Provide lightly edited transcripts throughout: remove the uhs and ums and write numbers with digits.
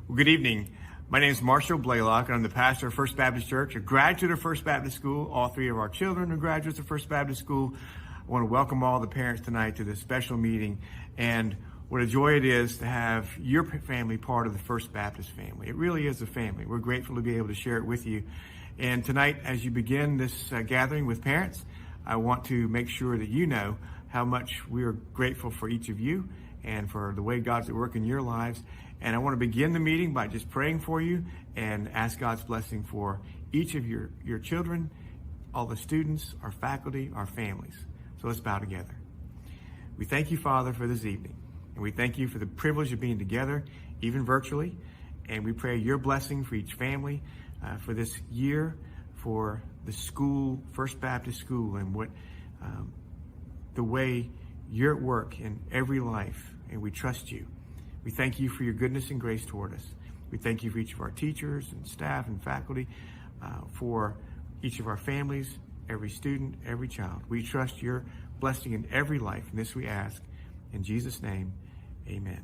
Well, good evening. My name is Marshall Blaylock, and I'm the pastor of First Baptist Church, a graduate of First Baptist School. All three of our children are graduates of First Baptist School. I want to welcome all the parents tonight to this special meeting, and what a joy it is to have your family part of the First Baptist family. It really is a family. We're grateful to be able to share it with you. And tonight, as you begin this gathering with parents, I want to make sure that you know how much we are grateful for each of you and for the way God's at work in your lives. And I want to begin the meeting by just praying for you and ask God's blessing for each of your children, all the students, our faculty, our families. So let's bow together. We thank you, Father, for this evening. And we thank you for the privilege of being together, even virtually. And we pray your blessing for each family, for this year, for the school, First Baptist School, and what the way you're at work in every life. And we trust you. We thank you for your goodness and grace toward us. We thank you for each of our teachers and staff and faculty, for each of our families, every student, every child. We trust your blessing in every life, and this we ask in Jesus' name, amen.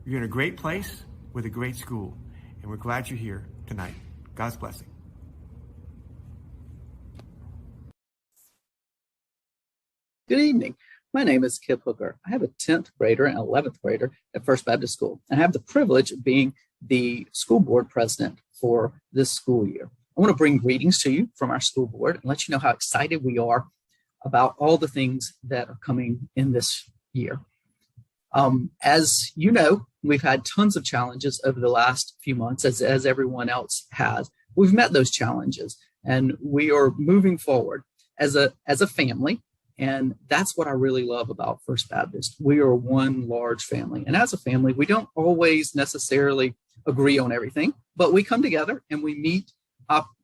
You're in a great place with a great school, and we're glad you're here tonight. God's blessing. Good evening. My name is Kip Hooker. I have a 10th grader and 11th grader at First Baptist School, and I have the privilege of being the school board president for this school year. I want to bring greetings to you from our school board and let you know how excited we are about all the things that are coming in this year. As you know, we've had tons of challenges over the last few months, as everyone else has. We've met those challenges, and we are moving forward as a family. And that's what I really love about First Baptist. We are one large family. And as a family, we don't always necessarily agree on everything, but we come together and we meet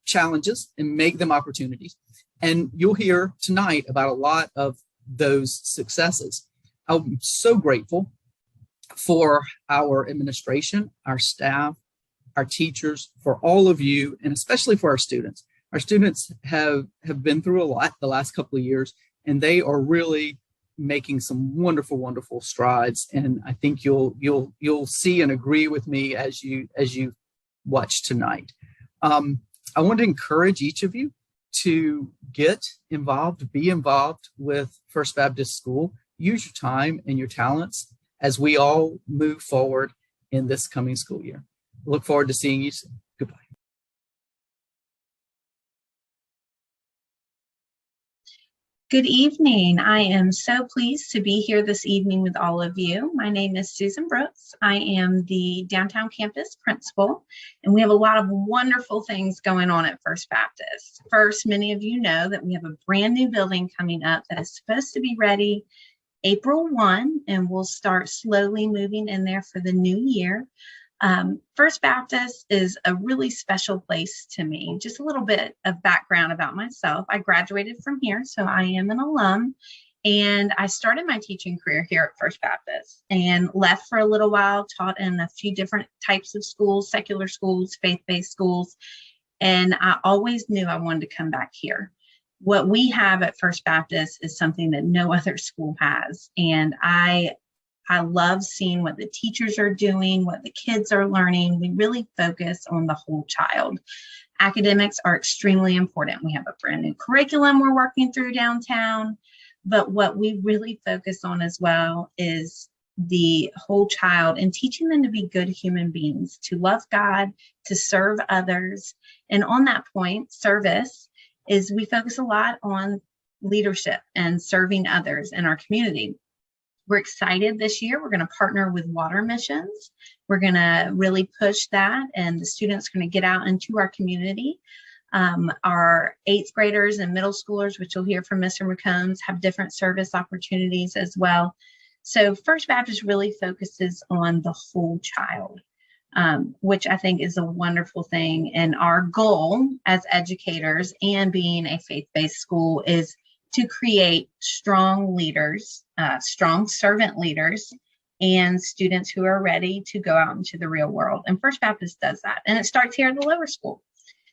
challenges and make them opportunities. And you'll hear tonight about a lot of those successes. I'm so grateful for our administration, our staff, our teachers, for all of you, and especially for our students. Our students have been through a lot the last couple of years, and they are really making some wonderful, wonderful strides. And I think you'll see and agree with me as you watch tonight. I want to encourage each of you to get involved, be involved with First Baptist School. Use your time and your talents as we all move forward in this coming school year. Look forward to seeing you soon. Goodbye. Good evening. I am so pleased to be here this evening with all of you. My name is Susan Brooks. I am the downtown campus principal, and we have a lot of wonderful things going on at First Baptist. First, many of you know that we have a brand new building coming up that is supposed to be ready April 1, and we'll start slowly moving in there for the new year. First Baptist is a really special place to me. Just a little bit of background about myself. I graduated from here, so I am an alum, and I started my teaching career here at First Baptist and left for a little while, taught in a few different types of schools, secular schools, faith-based schools, and I always knew I wanted to come back here. What we have at First Baptist is something that no other school has, and I love seeing what the teachers are doing, what the kids are learning. We really focus on the whole child. Academics are extremely important. We have a brand new curriculum we're working through downtown, but what we really focus on as well is the whole child and teaching them to be good human beings, to love God, to serve others. And on that point, service is we focus a lot on leadership and serving others in our community. We're excited this year. We're going to partner with Water Missions. We're going to really push that, and the students are going to get out into our community. Our 8th graders and middle schoolers, which you'll hear from Mr. McCombs, have different service opportunities as well. So First Baptist really focuses on the whole child, which I think is a wonderful thing. And our goal as educators and being a faith-based school is to create strong leaders, strong servant leaders, and students who are ready to go out into the real world. And First Baptist does that. And it starts here at the lower school.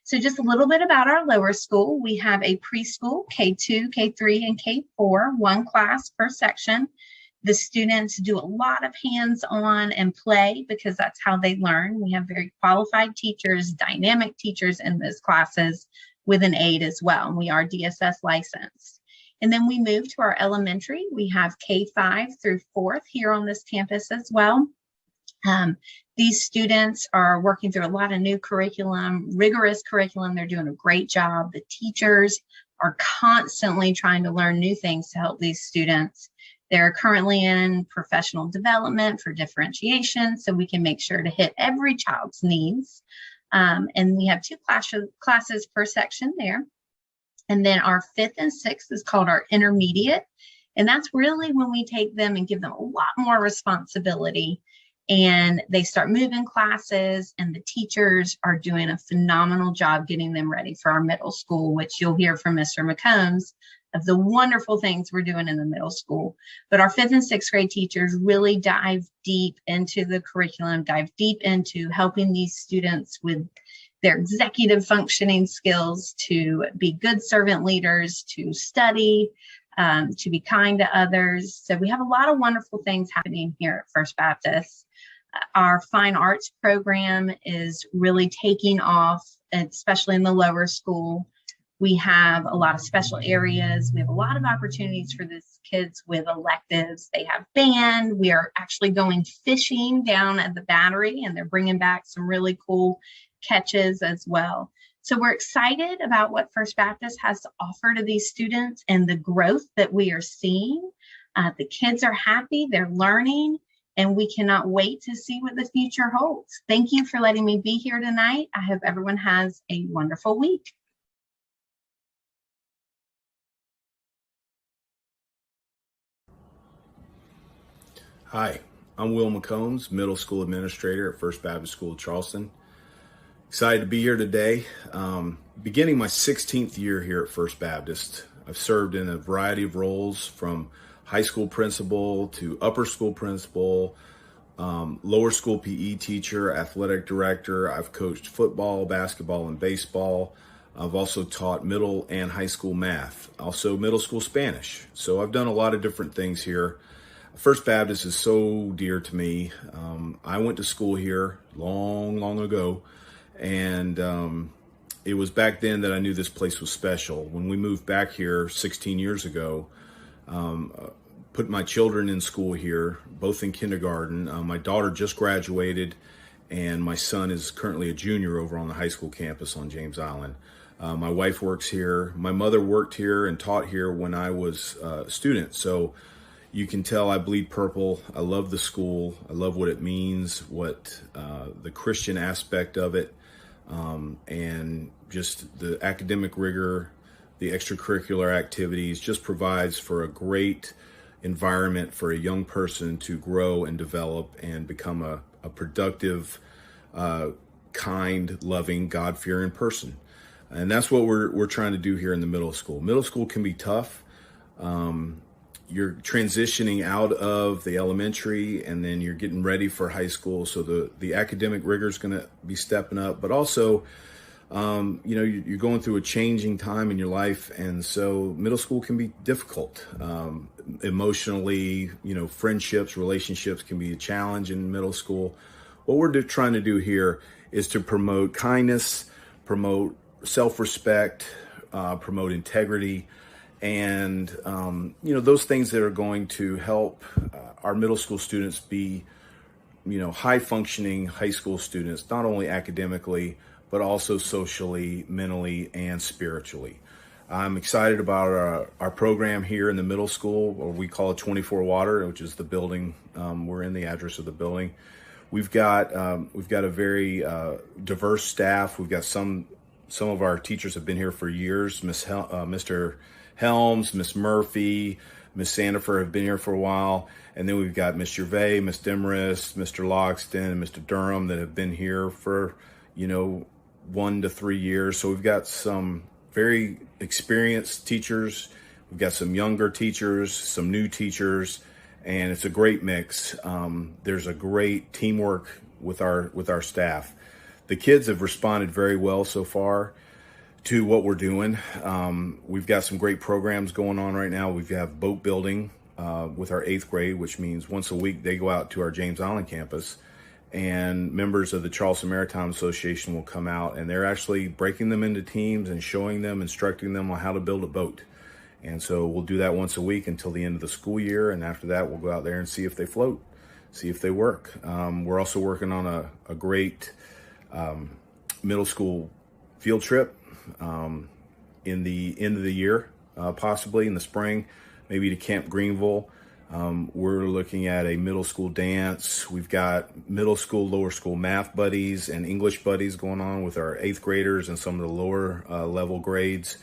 So just a little bit about our lower school. We have a preschool, K2, K3, and K4, one class per section. The students do a lot of hands-on and play because that's how they learn. We have very qualified teachers, dynamic teachers in those classes with an aide as well. And we are DSS licensed. And then we move to our elementary. We have K-5 through 4th here on this campus as well. These students are working through a lot of new curriculum, rigorous curriculum. They're doing a great job. The teachers are constantly trying to learn new things to help these students. They're currently in professional development for differentiation, so we can make sure to hit every child's needs. And we have 2 classes per section there. And then our 5th and 6th is called our intermediate. And that's really when we take them and give them a lot more responsibility. And they start moving classes, and the teachers are doing a phenomenal job getting them ready for our middle school, which you'll hear from Mr. McCombs of the wonderful things we're doing in the middle school. But our 5th and 6th grade teachers really dive deep into the curriculum, dive deep into helping these students with their executive functioning skills, to be good servant leaders, to study, to be kind to others. So we have a lot of wonderful things happening here at First Baptist. Our fine arts program is really taking off, especially in the lower school. We have a lot of special areas. We have a lot of opportunities for these kids with electives. They have band. We are actually going fishing down at the Battery, and they're bringing back some really cool catches as well. So we're excited about what First Baptist has to offer to these students and the growth that we are seeing. The kids are happy, they're learning, and we cannot wait to see what the future holds. Thank you for letting me be here tonight. I hope everyone has a wonderful week. Hi, I'm Will McCombs, Middle School Administrator at First Baptist School, Charleston. Excited to be here today. Beginning my 16th year here at First Baptist, I've served in a variety of roles from high school principal to upper school principal, lower school PE teacher, athletic director. I've coached football, basketball, and baseball. I've also taught middle and high school math, also middle school Spanish. So I've done a lot of different things here. First Baptist is so dear to me. I went to school here long ago, and it was back then that I knew this place was special. When we moved back here 16 years ago, put my children in school here, both in kindergarten. My daughter just graduated, and my son is currently a junior over on the high school campus on James Island. My wife works here. My mother worked here and taught here when I was a student. So you can tell I bleed purple. I love the school. I love what it means, what the Christian aspect of it, and just the academic rigor, the extracurricular activities just provides for a great environment for a young person to grow and develop and become a productive, kind, loving, God-fearing person. And that's what we're trying to do here in the middle school. Middle school can be tough. You're transitioning out of the elementary, and then you're getting ready for high school. So the academic rigor is going to be stepping up, but also, you're going through a changing time in your life. And so middle school can be difficult. Emotionally, friendships, relationships can be a challenge in middle school. What we're trying to do here is to promote kindness, promote self-respect, promote integrity, and those things that are going to help our middle school students be high functioning high school students, not only academically but also socially, mentally, and spiritually. I'm excited about our program here in the middle school, or we call it 24 Water, which is the building. We're in the address of the building. We've got a very diverse staff. We've got some of our teachers have been here for years. Mr. Helms, Miss Murphy, Miss Sandifer have been here for a while. And then we've got Miss Gervais, Miss Demarest, Mr. Loxton, and Mr. Durham that have been here for, 1 to 3 years. So we've got some very experienced teachers. We've got some younger teachers, some new teachers, and it's a great mix. There's a great teamwork with our staff. The kids have responded very well so far to what we're doing. We've got some great programs going on right now. We have boat building. with our 8th grade, which means once a week they go out to our James Island campus, and members of the Charleston Maritime Association will come out, and they're actually breaking them into teams and showing them, instructing them on how to build a boat. And so we'll do that once a week until the end of the school year, and after that we'll go out there and see if they float, see if they work. We're also working on a great middle school field trip in the end of the year, possibly in the spring, maybe to Camp Greenville. We're looking at a middle school dance. We've got middle school, lower school math buddies and English buddies going on with our 8th graders and some of the lower level grades,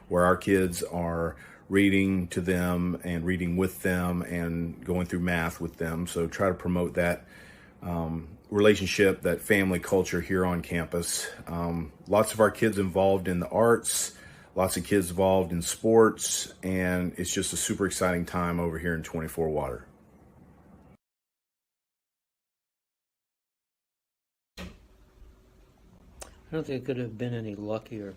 where our kids are reading to them and reading with them and going through math with them. So try to promote that relationship, that family culture here on campus. Lots of our kids involved in the arts, lots of kids involved in sports, and it's just a super exciting time over here in 24 Water. I don't think I could have been any luckier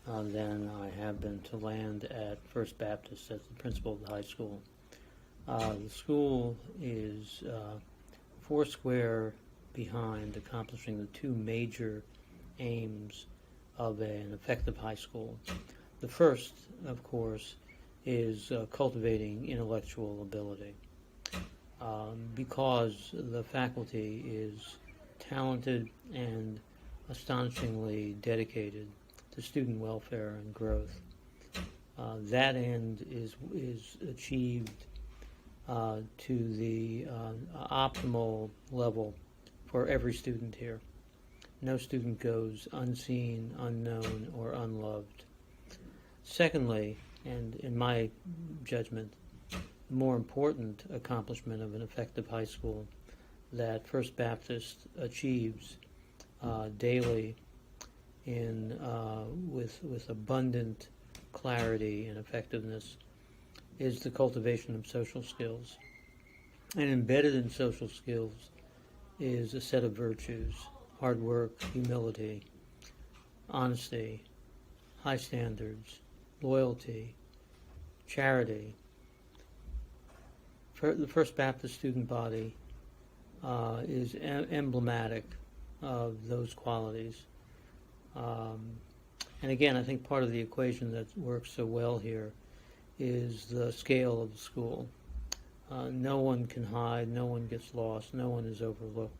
than I have been to land at First Baptist as the principal of the high school. The school is foursquare behind accomplishing the two major aims of an effective high school. The first, of course, is cultivating intellectual ability, because the faculty is talented and astonishingly dedicated to student welfare and growth. That end is achieved to the optimal level for every student here. No student goes unseen, unknown, or unloved. Secondly, and in my judgment, the more important accomplishment of an effective high school that First Baptist achieves daily with abundant clarity and effectiveness is the cultivation of social skills. And embedded in social skills is a set of virtues: hard work, humility, honesty, high standards, loyalty, charity. The First Baptist student body is emblematic of those qualities. And again, I think part of the equation that works so well here is the scale of the school. No one can hide, no one gets lost, no one is overlooked.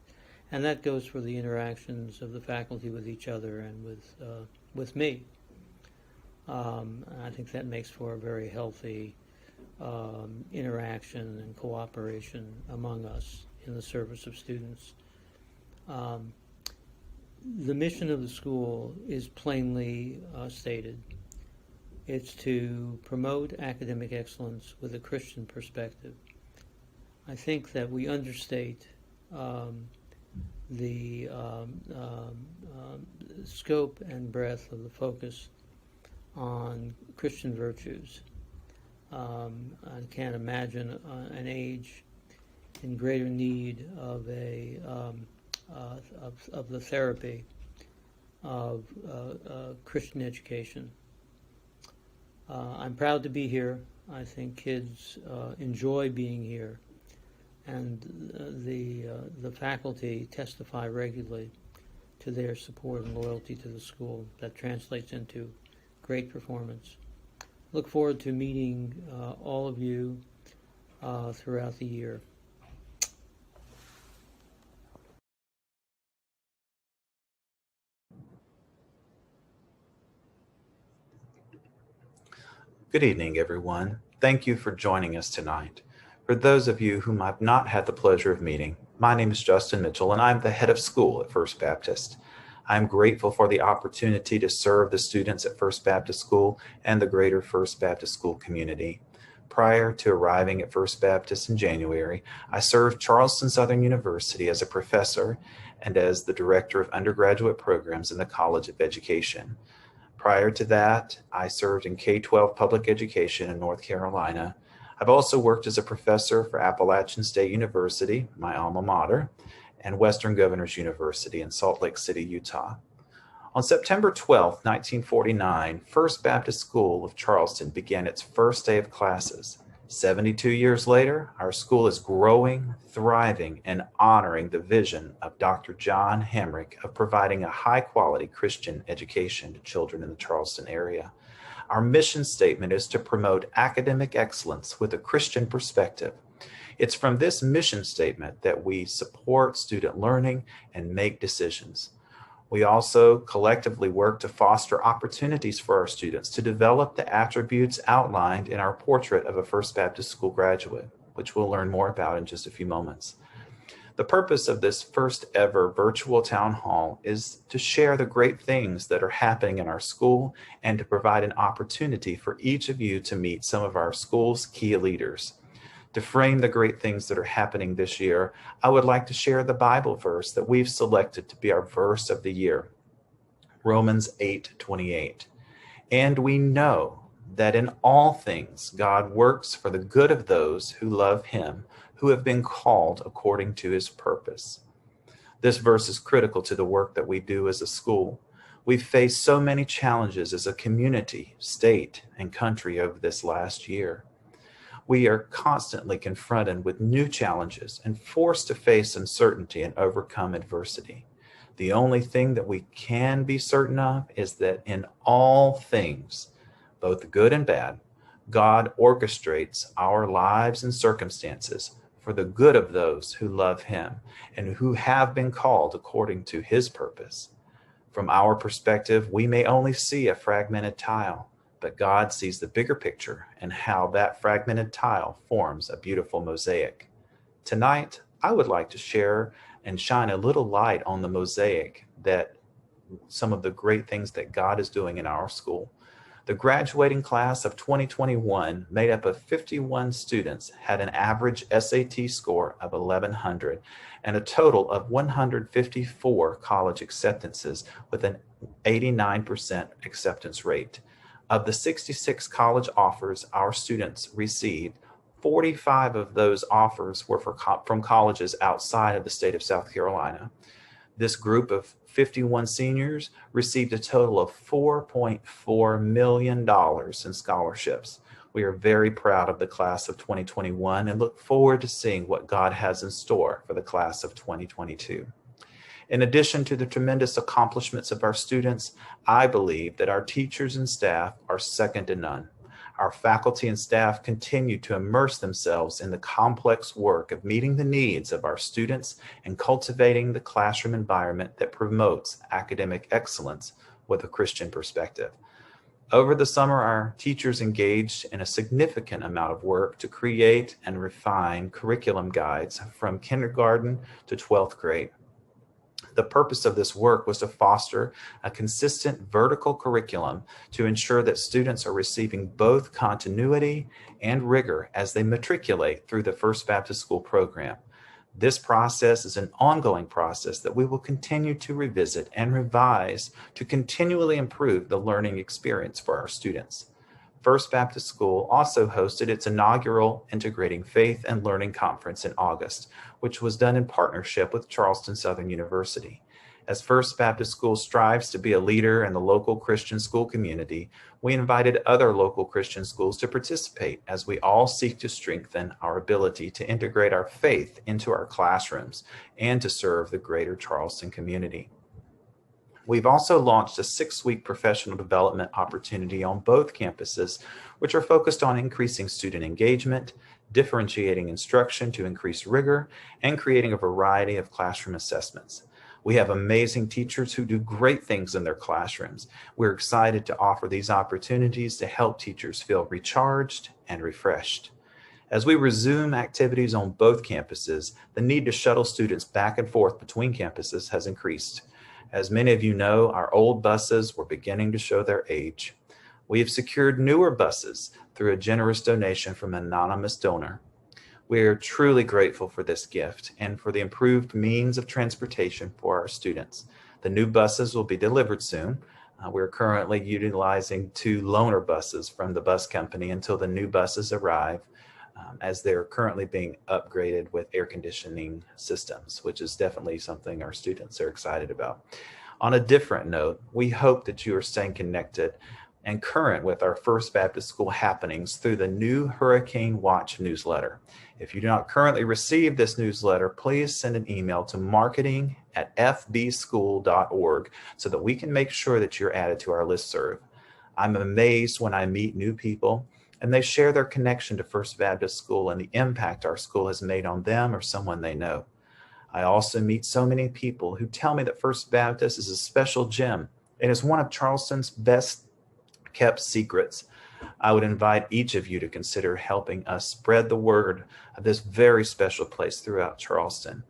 And that goes for the interactions of the faculty with each other and with me. I think that makes for a very healthy interaction and cooperation among us in the service of students. The mission of the school is plainly stated. It's to promote academic excellence with a Christian perspective. I think that we understate the scope and breadth of the focus on Christian virtues. I can't imagine an age in greater need of the therapy of Christian education. I'm proud to be here. I think kids enjoy being here, and the faculty testify regularly to their support and loyalty to the school. That translates into great performance. Look forward to meeting all of you throughout the year. Good evening, everyone. Thank you for joining us tonight. For those of you whom I've not had the pleasure of meeting, my name is Justin Mitchell, and I'm the head of school at First Baptist. I'm grateful for the opportunity to serve the students at First Baptist School and the greater First Baptist School community. Prior to arriving at First Baptist in January, I served Charleston Southern University as a professor and as the director of undergraduate programs in the College of Education. Prior to that, I served in K-12 public education in North Carolina. I've also worked as a professor for Appalachian State University, my alma mater, and Western Governors University in Salt Lake City, Utah. On September 12, 1949, First Baptist School of Charleston began its first day of classes. 72 years later, our school is growing, thriving, and honoring the vision of Dr. John Hamrick of providing a high-quality Christian education to children in the Charleston area. Our mission statement is to promote academic excellence with a Christian perspective. It's from this mission statement that we support student learning and make decisions. We also collectively work to foster opportunities for our students to develop the attributes outlined in our portrait of a First Baptist School graduate, which we'll learn more about in just a few moments. The purpose of this first ever virtual town hall is to share the great things that are happening in our school and to provide an opportunity for each of you to meet some of our school's key leaders. To frame the great things that are happening this year, I would like to share the Bible verse that we've selected to be our verse of the year, Romans 8:28. And we know that in all things God works for the good of those who love him, who have been called according to his purpose. This verse is critical to the work that we do as a school. We've faced so many challenges as a community, state, and country over this last year. We are constantly confronted with new challenges and forced to face uncertainty and overcome adversity. The only thing that we can be certain of is that in all things, both good and bad, God orchestrates our lives and circumstances for the good of those who love him and who have been called according to his purpose. From our perspective, we may only see a fragmented tile, but God sees the bigger picture and how that fragmented tile forms a beautiful mosaic. Tonight, I would like to share and shine a little light on the mosaic that some of the great things that God is doing in our school. The graduating class of 2021, made up of 51 students, had an average SAT score of 1,100 and a total of 154 college acceptances with an 89% acceptance rate. Of the 66 college offers our students received, 45 of those offers were from colleges outside of the state of South Carolina. This group of 51 seniors received a total of $4.4 million in scholarships. We are very proud of the class of 2021 and look forward to seeing what God has in store for the class of 2022. In addition to the tremendous accomplishments of our students, I believe that our teachers and staff are second to none. Our faculty and staff continue to immerse themselves in the complex work of meeting the needs of our students and cultivating the classroom environment that promotes academic excellence with a Christian perspective. Over the summer, our teachers engaged in a significant amount of work to create and refine curriculum guides from kindergarten to 12th grade. The purpose of this work was to foster a consistent vertical curriculum to ensure that students are receiving both continuity and rigor as they matriculate through the First Baptist School program. This process is an ongoing process that we will continue to revisit and revise to continually improve the learning experience for our students. First Baptist School also hosted its inaugural Integrating Faith and Learning Conference in August, which was done in partnership with Charleston Southern University. As First Baptist School strives to be a leader in the local Christian school community, we invited other local Christian schools to participate as we all seek to strengthen our ability to integrate our faith into our classrooms and to serve the greater Charleston community. We've also launched a 6-week professional development opportunity on both campuses, which are focused on increasing student engagement, differentiating instruction to increase rigor, and creating a variety of classroom assessments. We have amazing teachers who do great things in their classrooms. We're excited to offer these opportunities to help teachers feel recharged and refreshed. As we resume activities on both campuses, the need to shuttle students back and forth between campuses has increased. As many of you know, our old buses were beginning to show their age. We have secured newer buses through a generous donation from an anonymous donor. We are truly grateful for this gift and for the improved means of transportation for our students. The new buses will be delivered soon. We're currently utilizing 2 loaner buses from the bus company until the new buses arrive, as they're currently being upgraded with air conditioning systems, which is definitely something our students are excited about. On a different note, we hope that you are staying connected and current with our First Baptist School happenings through the new Hurricane Watch newsletter. If you do not currently receive this newsletter, please send an email to marketing@fbschool.org so that we can make sure that you're added to our listserv. I'm amazed when I meet new people and they share their connection to First Baptist School and the impact our school has made on them or someone they know. I also meet so many people who tell me that First Baptist is a special gem. It is one of Charleston's best kept secrets. I would invite each of you to consider helping us spread the word of this very special place throughout Charleston.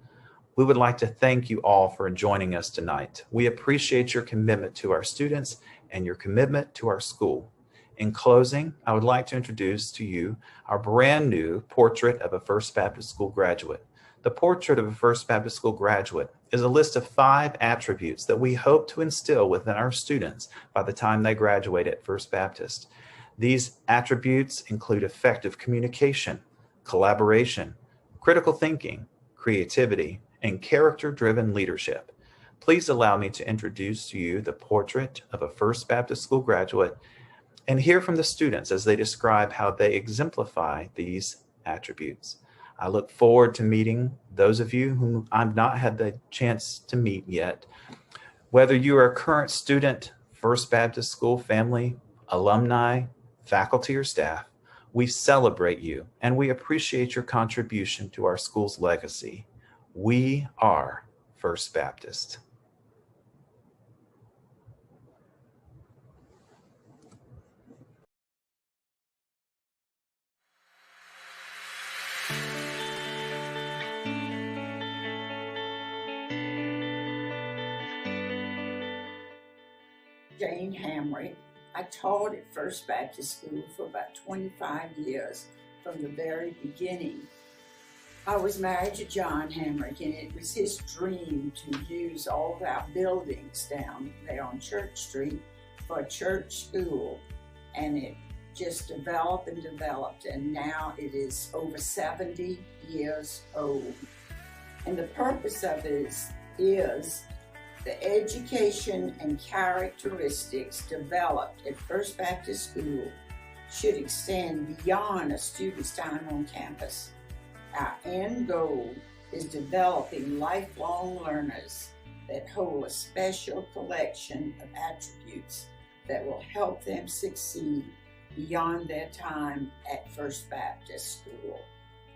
We would like to thank you all for joining us tonight. We appreciate your commitment to our students and your commitment to our school. In closing, I would like to introduce to you our brand new portrait of a First Baptist School graduate. The portrait of a First Baptist School graduate is a list of 5 attributes that we hope to instill within our students by the time they graduate at First Baptist. These attributes include effective communication, collaboration, critical thinking, creativity, and character-driven leadership. Please allow me to introduce to you the portrait of a First Baptist School graduate and hear from the students as they describe how they exemplify these attributes. I look forward to meeting those of you whom I've not had the chance to meet yet. Whether you are a current student, First Baptist School family, alumni, faculty, or staff, we celebrate you and we appreciate your contribution to our school's legacy. We are First Baptist. Jane Hamrick. I taught at First Baptist School for about 25 years from the very beginning. I was married to John Hamrick, and it was his dream to use all of our buildings down there on Church Street for a church school. And it just developed and developed, and now it is over 70 years old. And the purpose of it is the education and characteristics developed at First Baptist School should extend beyond a student's time on campus. Our end goal is developing lifelong learners that hold a special collection of attributes that will help them succeed beyond their time at First Baptist School.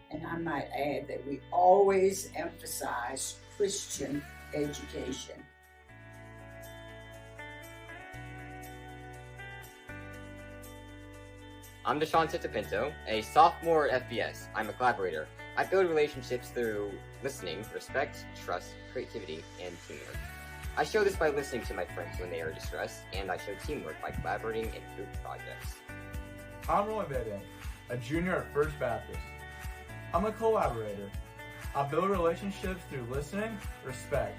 And I might add that we always emphasize Christian education. I'm Deshaun Titapinto, a sophomore at FBS. I'm a collaborator. I build relationships through listening, respect, trust, creativity, and teamwork. I show this by listening to my friends when they are distressed, and I show teamwork by collaborating in group projects. I'm Roy Beden, a junior at First Baptist. I'm a collaborator. I build relationships through listening, respect,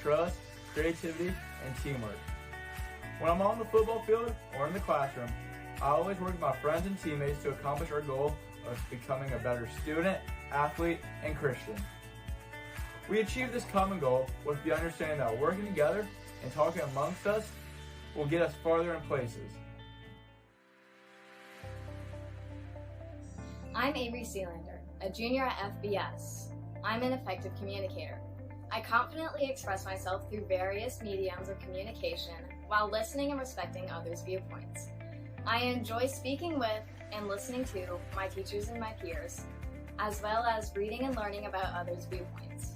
trust, creativity, and teamwork. When I'm on the football field or in the classroom, I always work with my friends and teammates to accomplish our goal of becoming a better student, athlete, and Christian. We achieve this common goal with the understanding that working together and talking amongst us will get us farther in places. I'm Avery Sealander, a junior at FBS. I'm an effective communicator. I confidently express myself through various mediums of communication while listening and respecting others' viewpoints. I enjoy speaking with and listening to my teachers and my peers, as well as reading and learning about others' viewpoints.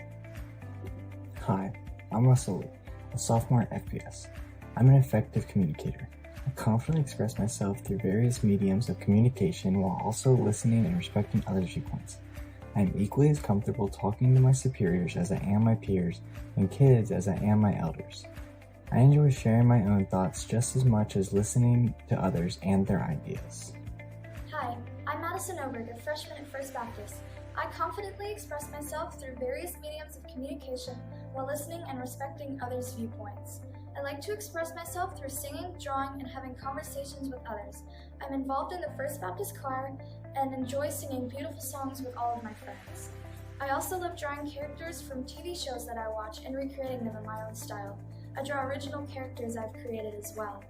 Hi, I'm Russell Lee, a sophomore at FBS. I'm an effective communicator. I confidently express myself through various mediums of communication while also listening and respecting others' viewpoints. I am equally as comfortable talking to my superiors as I am my peers and kids as I am my elders. I enjoy sharing my own thoughts just as much as listening to others and their ideas. Hi, I'm Madison Oberg, a freshman at First Baptist. I confidently express myself through various mediums of communication while listening and respecting others' viewpoints. I like to express myself through singing, drawing, and having conversations with others. I'm involved in the First Baptist Choir and enjoy singing beautiful songs with all of my friends. I also love drawing characters from TV shows that I watch and recreating them in my own style. I draw original characters I've created as well.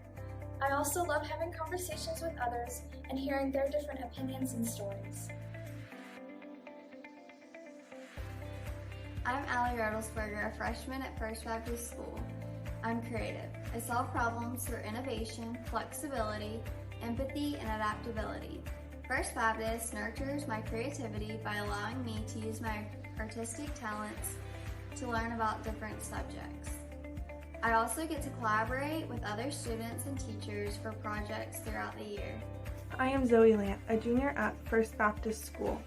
I also love having conversations with others and hearing their different opinions and stories. I'm Allie Rodelsberger, a freshman at First Baptist School. I'm creative. I solve problems through innovation, flexibility, empathy, and adaptability. First Baptist nurtures my creativity by allowing me to use my artistic talents to learn about different subjects. I also get to collaborate with other students and teachers for projects throughout the year. I am Zoe Lant, a junior at First Baptist School.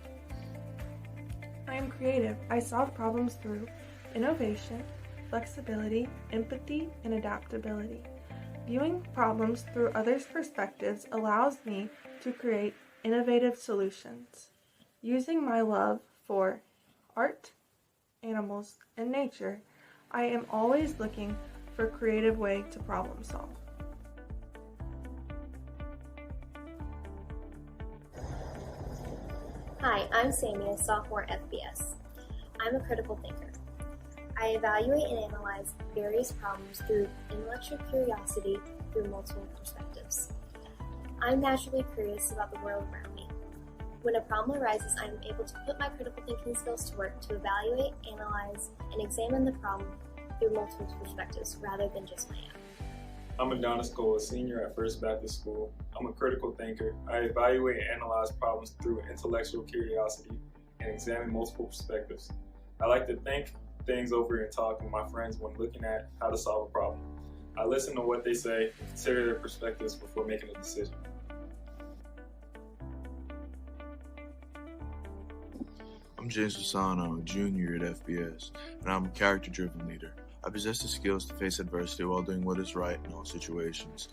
I am creative. I solve problems through innovation, flexibility, empathy, and adaptability. Viewing problems through others' perspectives allows me to create innovative solutions. Using my love for art, animals, and nature, I am always looking for a creative way to problem solve. Hi, I'm Sammy, a sophomore FBS. I'm a critical thinker. I evaluate and analyze various problems through intellectual curiosity through multiple perspectives. I'm naturally curious about the world around me. When a problem arises, I'm able to put my critical thinking skills to work to evaluate, analyze, and examine the problem through multiple perspectives rather than just my own. I'm Adonis Cole, a senior at First Baptist School. I'm a critical thinker. I evaluate and analyze problems through intellectual curiosity and examine multiple perspectives. I like to think things over and talk with my friends when looking at how to solve a problem. I listen to what they say and consider their perspectives before making a decision. I'm James Fasano, a junior at FBS, and I'm a character-driven leader. I possess the skills to face adversity while doing what is right in all situations.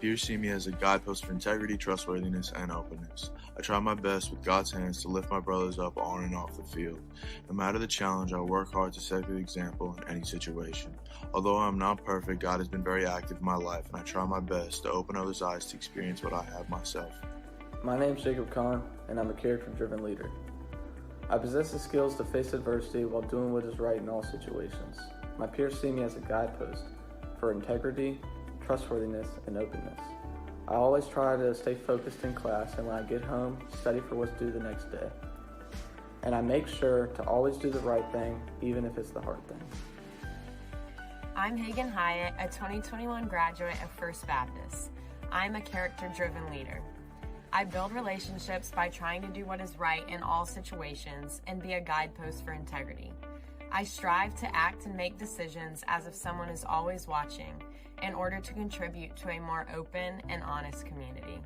Peers see me as a guidepost for integrity, trustworthiness, and openness. I try my best with God's hands to lift my brothers up on and off the field. No matter the challenge, I work hard to set the example in any situation. Although I'm not perfect, God has been very active in my life, and I try my best to open others' eyes to experience what I have myself. My name's Jacob Kahn, and I'm a character-driven leader. I possess the skills to face adversity while doing what is right in all situations. My peers see me as a guidepost for integrity, trustworthiness, and openness. I always try to stay focused in class, and when I get home, study for what's due the next day. And I make sure to always do the right thing, even if it's the hard thing. I'm Hagan Hyatt, a 2021 graduate of First Baptist. I'm a character-driven leader. I build relationships by trying to do what is right in all situations and be a guidepost for integrity. I strive to act and make decisions as if someone is always watching in order to contribute to a more open and honest community.